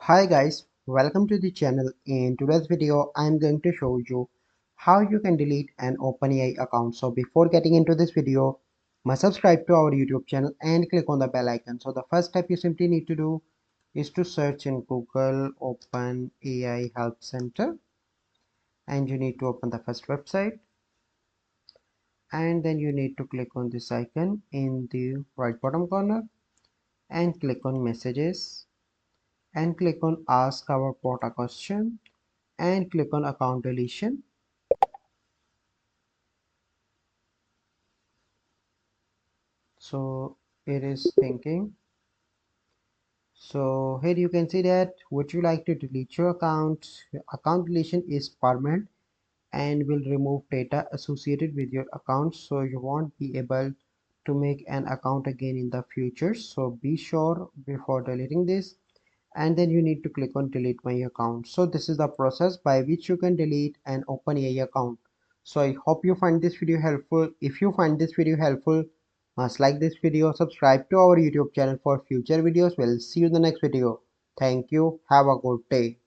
Hi guys, welcome to the channel. In today's video, I'm going to show you how you can delete an OpenAI account. So before getting into this video, must subscribe to our YouTube channel and click on the bell icon. So the first step you simply need to do is to search in Google OpenAI Help Center, and you need to open the first website, and then you need to click on this icon in the right bottom corner and click on messages and click on ask our bot a question and click on account deletion. So it is thinking. So here you can see that would you like to delete your account. Account deletion is permanent and will remove data associated with your account, so you won't be able to make an account again in the future. So be sure before deleting this, and then you need to click on delete my account. So this is the process by which you can delete an OpenAI account. So I hope you find this video helpful. If you find this video helpful, must like this video, subscribe to our YouTube channel for future videos. We'll see you in the next video. Thank you. Have a good day.